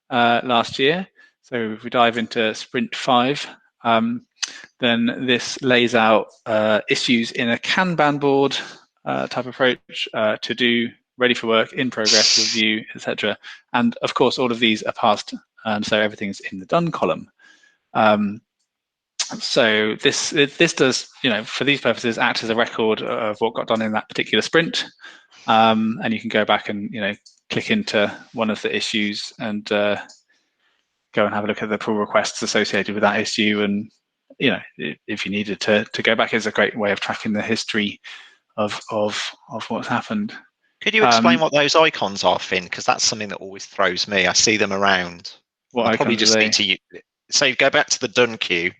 last year. So if we dive into sprint 5, then this lays out issues in a Kanban board type approach, to do, ready for work, in progress, review, etc. And of course, all of these are passed, so everything's in the done column. So this does, for these purposes, act as a record of what got done in that particular sprint, and you can go back and click into one of the issues and go and have a look at the pull requests associated with that issue. And if you needed to go back, it's a great way of tracking the history of what's happened. Could you explain what those icons are, Finn? Because that's something that always throws me. I see them around. What I probably icons just are need to. So you go back to the done queue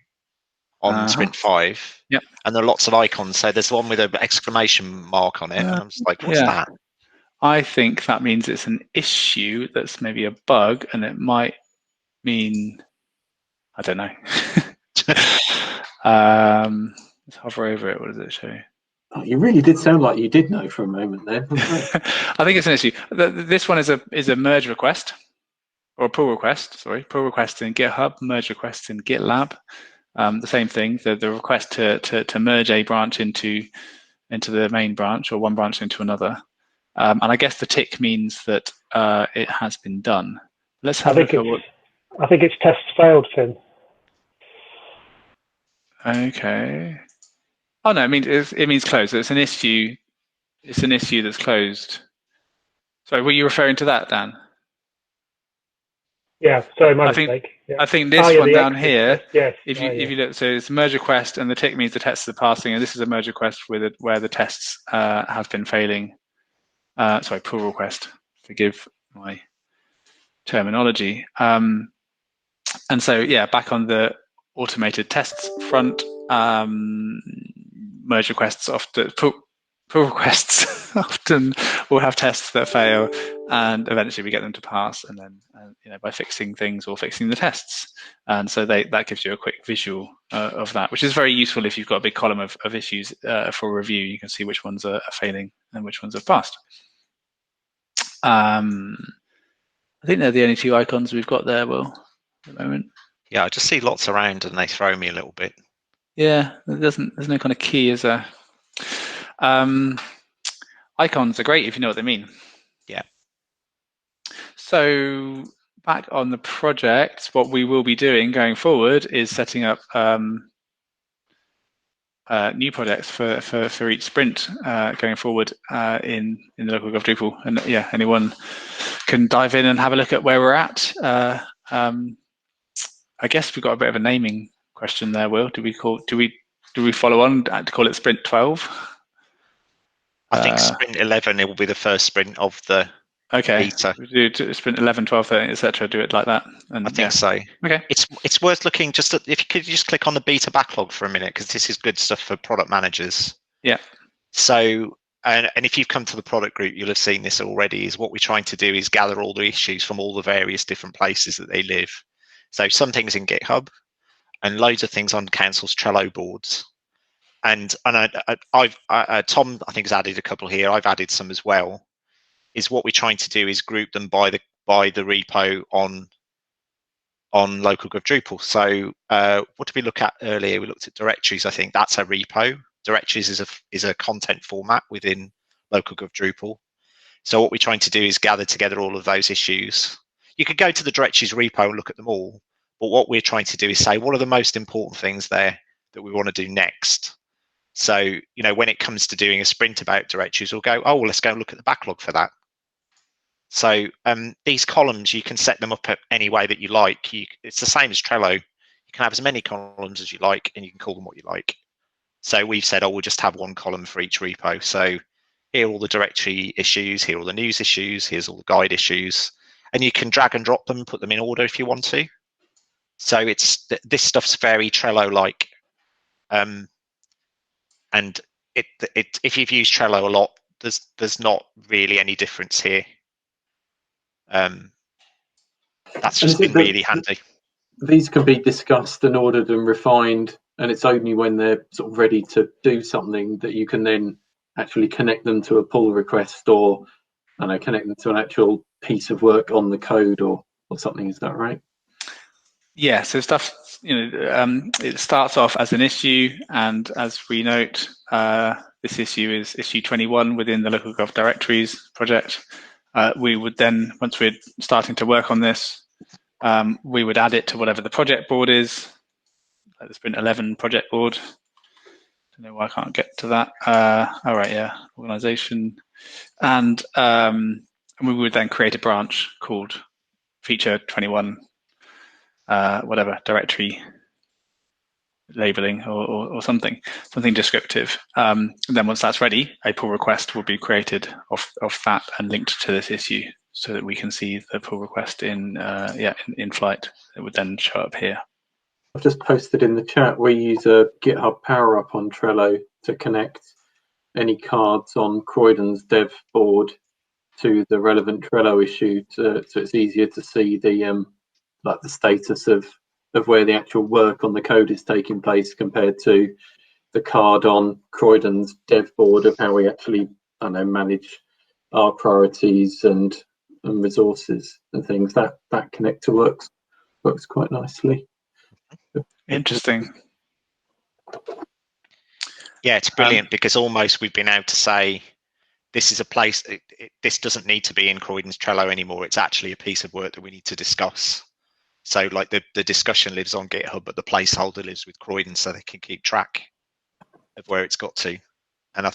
on sprint 5, Yep. and there are lots of icons. So there's one with an exclamation mark on it, and I'm just like, what's that? I think that means it's an issue that's maybe a bug, and it might mean, I don't know. Let's hover over it. What does it show? Oh, you really did sound like you did know for a moment there. I think it's an issue. This one is a merge request, or a pull request. Sorry, pull request in GitHub, merge request in GitLab. The same thing. The request to merge a branch into the main branch, or one branch into another. And I guess the tick means that it has been done. Let's have a look at what. I think it's tests failed, Finn. Okay. Oh no, it means closed. So it's an issue. It's an issue that's closed. Sorry, were you referring to that, Dan? Yeah. Sorry, my mistake. Yeah. I think this one down here. Yes. If you look, so it's a merge request, and the tick means the tests are passing, and this is a merge request where the tests have been failing. Sorry, pull request. Forgive my terminology. And so back on the automated tests front, merge requests often, pull requests often will have tests that fail, and eventually we get them to pass, and then by fixing things or fixing the tests. And so that gives you a quick visual of that, which is very useful if you've got a big column of issues for review. You can see which ones are failing and which ones have passed. I think they're the only two icons we've got there, Will, at the moment. Yeah, I just see lots around, and they throw me a little bit. Yeah, there's no kind of key as a. Icons are great if you know what they mean. Yeah. So back on the project, what we will be doing going forward is setting up new projects for each sprint going forward in the LocalGov Drupal. And anyone can dive in and have a look at where we're at. I guess we've got a bit of a naming question there, Will. Do we follow on to call it sprint 12? I think sprint 11, it will be the first sprint of the beta. We do sprint 11, 12, 13, etc. Do it like that. And I think so. Okay. It's worth looking just at, if you could just click on the beta backlog for a minute, because this is good stuff for product managers. Yeah. So, and if you've come to the product group, you'll have seen this already, is what we're trying to do is gather all the issues from all the various different places that they live. So some things in GitHub and loads of things on council's Trello boards. And I've Tom, I think, has added a couple here. I've added some as well. Is what we're trying to do is group them by the repo on LocalGov Drupal. So what did we look at earlier? We looked at directories. I think that's a repo. Directories is a content format within LocalGov Drupal. So what we're trying to do is gather together all of those issues. You could go to the directories repo and look at them all, but what we're trying to do is say, what are the most important things there that we want to do next? So, when it comes to doing a sprint about directories, we'll go, well, let's go and look at the backlog for that. So these columns, you can set them up any way that you like. It's the same as Trello. You can have as many columns as you like, and you can call them what you like. So we've said, oh, we'll just have one column for each repo. So here are all the directory issues, here are all the news issues, here's all the guide issues, and you can drag and drop them, put them in order if you want to. So this stuff's very Trello-like, and if you've used Trello a lot, there's not really any difference here. That's just been really handy. These can be discussed and ordered and refined, and it's only when they're sort of ready to do something that you can then actually connect them to a pull request, or I don't know, connect them to an actual piece of work on the code or something. Is that right? Yeah. So stuff, it starts off as an issue, and as we note, this issue is issue 21 within the LocalGov Directories project. We would then, once we're starting to work on this, we would add it to whatever the project board is, like the Sprint 11 project board. Don't know why I can't get to that. All right, yeah, organization. And we would then create a branch called feature 21, whatever, directory labeling or something descriptive. And then once that's ready, a pull request will be created off that and linked to this issue, so that we can see the pull request in flight. It would then show up here. I've just posted in the chat, we use a GitHub power up on Trello to connect any cards on Croydon's dev board to the relevant Trello issue, so it's easier to see the the status of where the actual work on the code is taking place compared to the card on Croydon's dev board of how we actually, I don't know, manage our priorities and resources and things. That connector works quite nicely. Interesting. Yeah, it's brilliant, because almost we've been able to say this is a place, this doesn't need to be in Croydon's Trello anymore. It's actually a piece of work that we need to discuss. So like the discussion lives on GitHub, but the placeholder lives with Croydon, so they can keep track of where it's got to. And I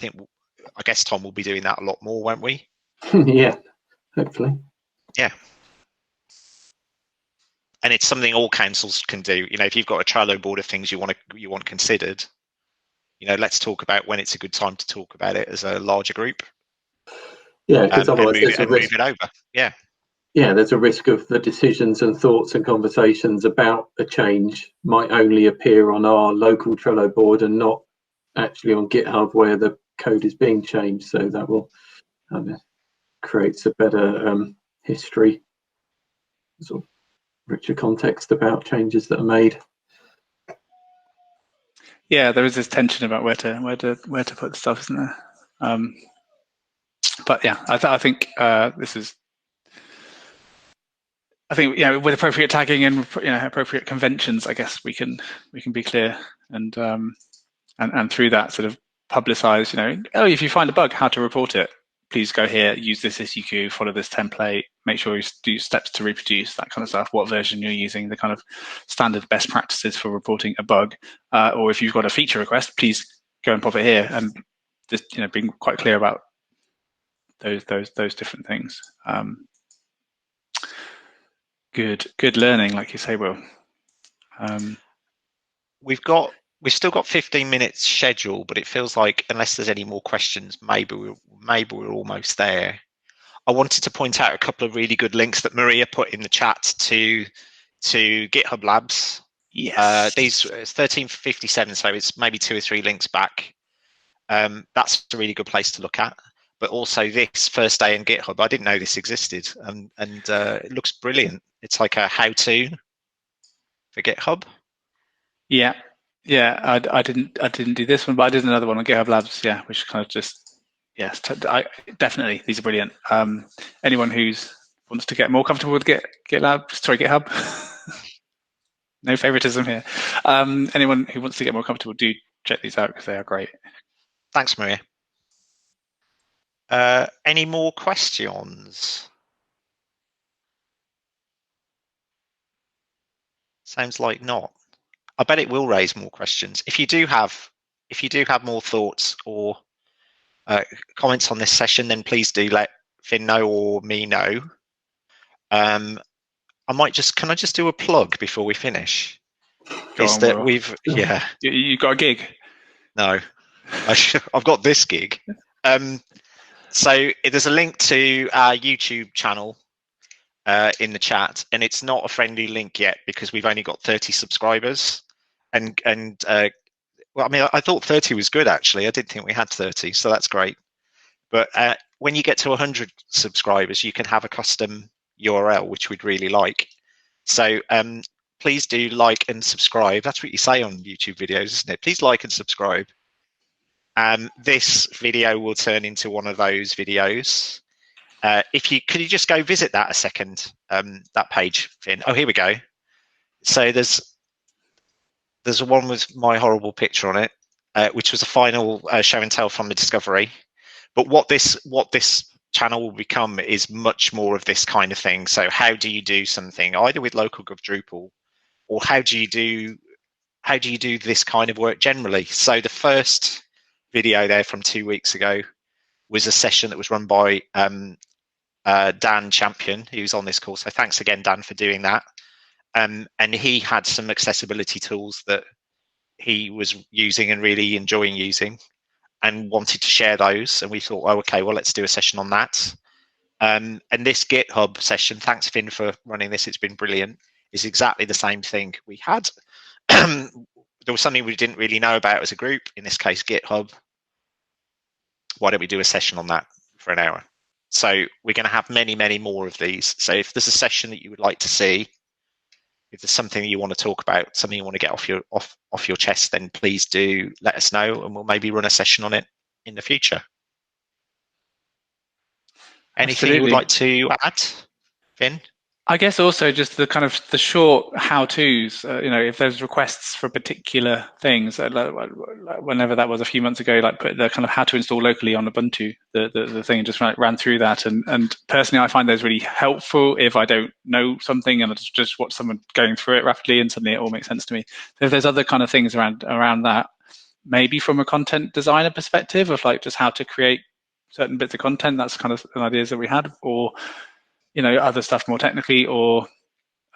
guess Tom will be doing that a lot more, won't we? Yeah, hopefully. Yeah. And it's something all councils can do. If you've got a Trello board of things you want considered, let's talk about when it's a good time to talk about it as a larger group. Yeah, because otherwise move it over. Yeah. Yeah, there's a risk of the decisions and thoughts and conversations about a change might only appear on our local Trello board and not actually on GitHub where the code is being changed. So that will creates a better history, sort of richer context about changes that are made. Yeah, there is this tension about where to put stuff, isn't there? But yeah, I think this is. I think with appropriate tagging and appropriate conventions, I guess we can be clear and through that sort of publicize. If you find a bug, how to report it. Please go here, use this issue queue, follow this template, make sure you do steps to reproduce, that kind of stuff, what version you're using, the kind of standard best practices for reporting a bug. Or if you've got a feature request, please go and pop it here, and just being quite clear about those different things. Good learning, like you say, Will. We've still got 15 minutes scheduled, but it feels like unless there's any more questions, maybe we're almost there. I wanted to point out a couple of really good links that Maria put in the chat to GitHub Labs. Yes. These 1357, so it's maybe 2 or 3 links back. That's a really good place to look at. But also this first day in GitHub, I didn't know this existed, and it looks brilliant. It's like a how-to for GitHub. Yeah, I didn't do this one, but I did another one on GitHub Labs. Yeah, which kind of just definitely these are brilliant. Anyone who's wants to get more comfortable with GitHub. No favoritism here. Anyone who wants to get more comfortable, do check these out because they are great. Thanks, Maria. Any more questions? Sounds like not. I bet it will raise more questions. If you do have more thoughts or comments on this session, then please do let Finn know or me know. Can I just do a plug before we finish? You got a gig. No, I've got this gig. So there's a link to our YouTube channel in the chat, and it's not a friendly link yet because we've only got 30 subscribers. Well, I mean, I thought 30 was good, actually. I didn't think we had 30, so that's great. But when you get to 100 subscribers, you can have a custom URL, which we'd really like. So please do like and subscribe. That's what you say on YouTube videos, isn't it? Please like and subscribe. This video will turn into one of those videos. Could you just go visit that a second, that page, Finn? Oh, here we go. So there's one with my horrible picture on it, which was a final show and tell from the discovery. But what this channel will become is much more of this kind of thing. So how do you do something either with LocalGov Drupal, or how do you do this kind of work generally? So the first video there from 2 weeks ago was a session that was run by Dan Champion, who's on this call. So thanks again, Dan, for doing that. And he had some accessibility tools that he was using and really enjoying using and wanted to share those. And we thought, oh, okay, well, let's do a session on that. And this GitHub session, thanks, Finn, for running this. It's been brilliant. Is exactly the same thing. We had, there was something we didn't really know about as a group, in this case, GitHub. Why don't we do a session on that for an hour? So we're going to have many, many more of these. So if there's a session that you would like to see, if there's something that you want to talk about, something you want to get off your chest, then please do let us know, and we'll maybe run a session on it in the future. Anything you would like to add, Finn? I guess also just the kind of the short how-tos, if there's requests for particular things, whenever that was a few months ago, like put the kind of how to install locally on Ubuntu, the thing, just ran through that. And personally, I find those really helpful if I don't know something and I just watch someone going through it rapidly and suddenly it all makes sense to me. So if there's other kind of things around that, maybe from a content designer perspective of like just how to create certain bits of content, that's kind of an ideas that we had, or other stuff more technically, or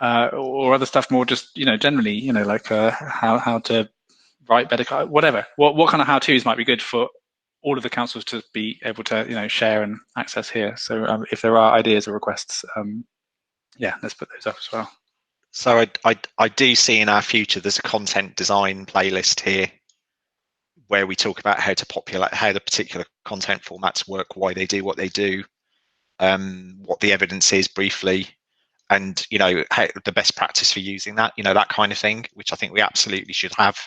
other stuff more just generally, like how to write better, whatever. What kind of how-tos might be good for all of the councils to be able to share and access here. So if there are ideas or requests, let's put those up as well. So I do see in our future there's a content design playlist here where we talk about how to populate, how the particular content formats work, why they do what they do, what the evidence is briefly, and how the best practice for using that, that kind of thing, which I think we absolutely should have.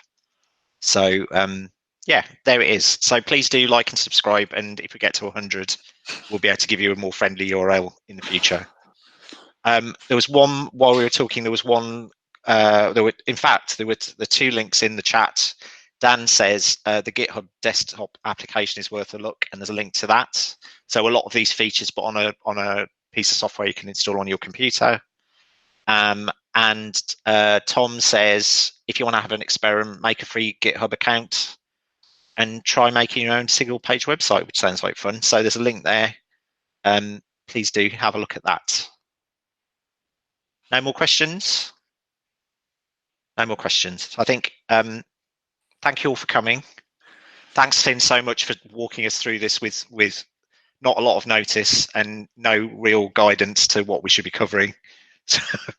So there it is. So please do like and subscribe, and if we get to 100, we'll be able to give you a more friendly URL in the future. There was one while we were talking. There was one. There were the two links in the chat. Dan says the GitHub desktop application is worth a look, and there's a link to that. So a lot of these features, but on a piece of software you can install on your computer. And Tom says, if you want to have an experiment, make a free GitHub account and try making your own single-page website, which sounds like fun. So there's a link there. Please do have a look at that. No more questions? No more questions. I think, thank you all for coming. Thanks, Finn, so much for walking us through this with not a lot of notice and no real guidance to what we should be covering.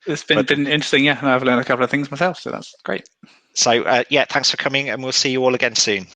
It's been interesting, yeah. I've learned a couple of things myself, so that's great. So, thanks for coming, and we'll see you all again soon.